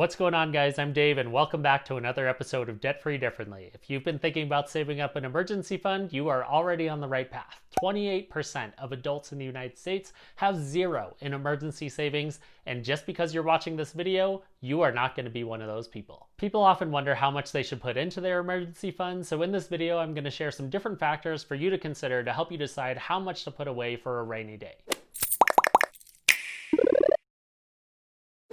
What's going on, guys? I'm Dave, and welcome back to another episode of Debt Free Differently. If you've been thinking about saving up an emergency fund, you are already on the right path. 28% of adults in the United States have zero in emergency savings, and just because you're watching this video, you are not going to be one of those people. People often wonder how much they should put into their emergency fund, so in this video, I'm going to share some different factors for you to consider to help you decide how much to put away for a rainy day.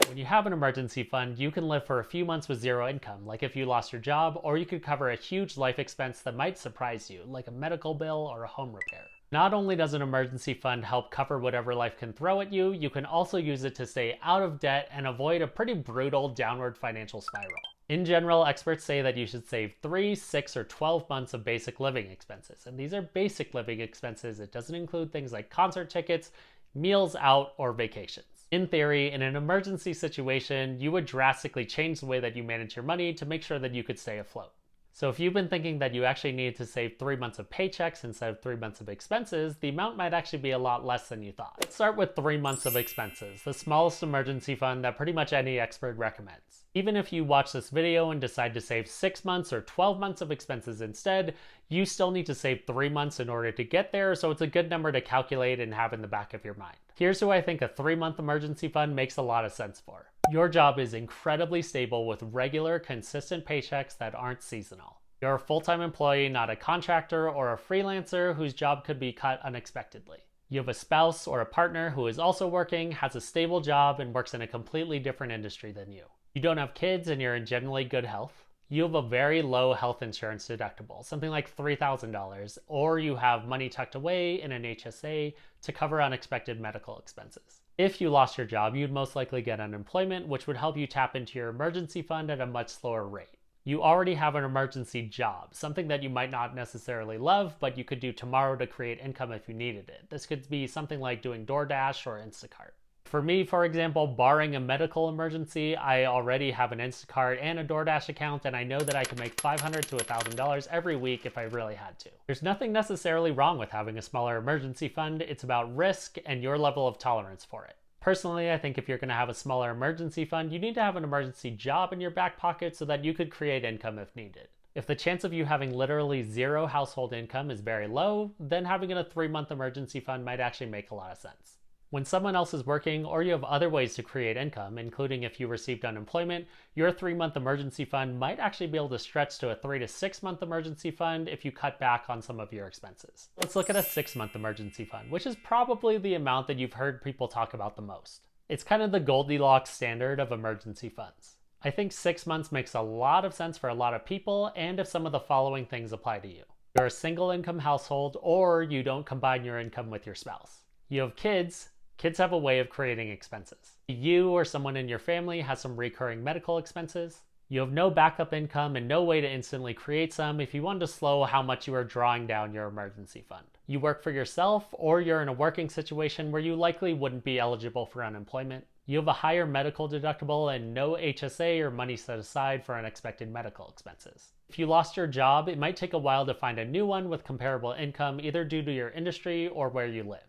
When you have an emergency fund, you can live for a few months with zero income, like if you lost your job, or you could cover a huge life expense that might surprise you, like a medical bill or a home repair. Not only does an emergency fund help cover whatever life can throw at you, you can also use it to stay out of debt and avoid a pretty brutal downward financial spiral. In general, experts say that you should save 3, 6, or 12 months of basic living expenses. And these are basic living expenses. It doesn't include things like concert tickets, meals out, or vacations. In theory, in an emergency situation, you would drastically change the way that you manage your money to make sure that you could stay afloat. So if you've been thinking that you actually need to save 3 months of paychecks instead of 3 months of expenses, the amount might actually be a lot less than you thought. Let's start with 3 months of expenses, the smallest emergency fund that pretty much any expert recommends. Even if you watch this video and decide to save 6 months or 12 months of expenses instead, you still need to save 3 months in order to get there, so it's a good number to calculate and have in the back of your mind. Here's who I think a 3-month emergency fund makes a lot of sense for. Your job is incredibly stable with regular, consistent paychecks that aren't seasonal. You're a full-time employee, not a contractor or a freelancer whose job could be cut unexpectedly. You have a spouse or a partner who is also working, has a stable job, and works in a completely different industry than you. You don't have kids and you're in generally good health. You have a very low health insurance deductible, something like $3,000, or you have money tucked away in an HSA to cover unexpected medical expenses. If you lost your job, you'd most likely get unemployment, which would help you tap into your emergency fund at a much slower rate. You already have an emergency job, something that you might not necessarily love, but you could do tomorrow to create income if you needed it. This could be something like doing DoorDash or Instacart. For me, for example, barring a medical emergency, I already have an Instacart and a DoorDash account, and I know that I can make $500 to $1,000 every week if I really had to. There's nothing necessarily wrong with having a smaller emergency fund. It's about risk and your level of tolerance for it. Personally, I think if you're going to have a smaller emergency fund, you need to have an emergency job in your back pocket so that you could create income if needed. If the chance of you having literally zero household income is very low, then having a 3-month emergency fund might actually make a lot of sense. When someone else is working or you have other ways to create income, including if you received unemployment, your 3-month emergency fund might actually be able to stretch to a 3 to 6 month emergency fund if you cut back on some of your expenses. Let's look at a 6-month emergency fund, which is probably the amount that you've heard people talk about the most. It's kind of the Goldilocks standard of emergency funds. I think 6 months makes a lot of sense for a lot of people, and if some of the following things apply to you. You're a single income household, or you don't combine your income with your spouse. You have kids. Kids have a way of creating expenses. You or someone in your family has some recurring medical expenses. You have no backup income and no way to instantly create some if you want to slow how much you are drawing down your emergency fund. You work for yourself, or you're in a working situation where you likely wouldn't be eligible for unemployment. You have a higher medical deductible and no HSA or money set aside for unexpected medical expenses. If you lost your job, it might take a while to find a new one with comparable income, either due to your industry or where you live.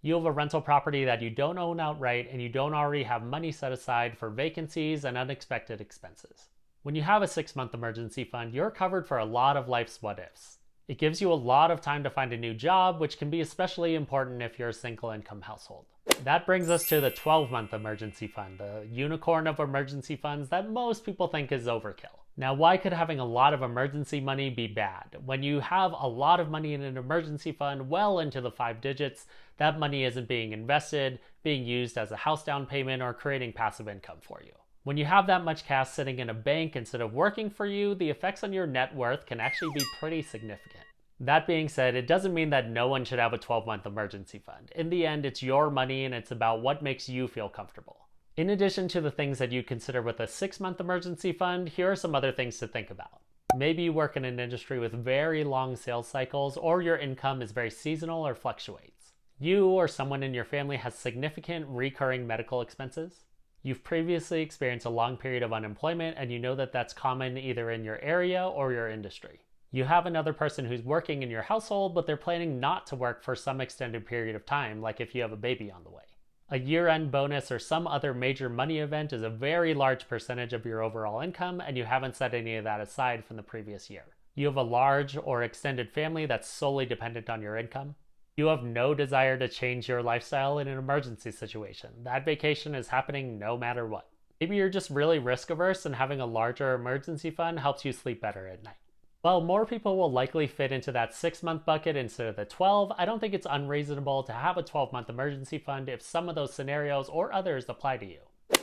You have a rental property that you don't own outright, and you don't already have money set aside for vacancies and unexpected expenses. When you have a 6-month emergency fund, you're covered for a lot of life's what-ifs. It gives you a lot of time to find a new job, which can be especially important if you're a single income household. That brings us to the 12-month emergency fund, the unicorn of emergency funds that most people think is overkill. Now, why could having a lot of emergency money be bad? When you have a lot of money in an emergency fund well into the 5 digits, that money isn't being invested, being used as a house down payment, or creating passive income for you. When you have that much cash sitting in a bank instead of working for you, the effects on your net worth can actually be pretty significant. That being said, it doesn't mean that no one should have a 12-month emergency fund. In the end, it's your money and it's about what makes you feel comfortable. In addition to the things that you consider with a 6-month emergency fund, here are some other things to think about. Maybe you work in an industry with very long sales cycles, or your income is very seasonal or fluctuates. You or someone in your family has significant recurring medical expenses. You've previously experienced a long period of unemployment, and you know that that's common either in your area or your industry. You have another person who's working in your household, but they're planning not to work for some extended period of time, like if you have a baby on the way. A year-end bonus or some other major money event is a very large percentage of your overall income, and you haven't set any of that aside from the previous year. You have a large or extended family that's solely dependent on your income. You have no desire to change your lifestyle in an emergency situation. That vacation is happening no matter what. Maybe you're just really risk averse and having a larger emergency fund helps you sleep better at night. While more people will likely fit into that 6-month bucket instead of the 12, I don't think it's unreasonable to have a 12-month emergency fund if some of those scenarios or others apply to you.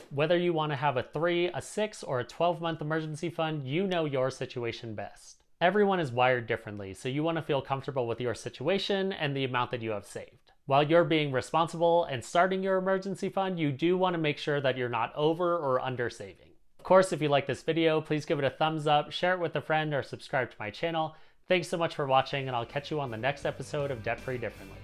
Whether you want to have a 3, a 6, or a 12-month emergency fund, you know your situation best. Everyone is wired differently, so you want to feel comfortable with your situation and the amount that you have saved. While you're being responsible and starting your emergency fund, you do want to make sure that you're not over or under saving. Of course, if you like this video, please give it a thumbs up, share it with a friend, or subscribe to my channel. Thanks so much for watching, and I'll catch you on the next episode of Debt Free Differently.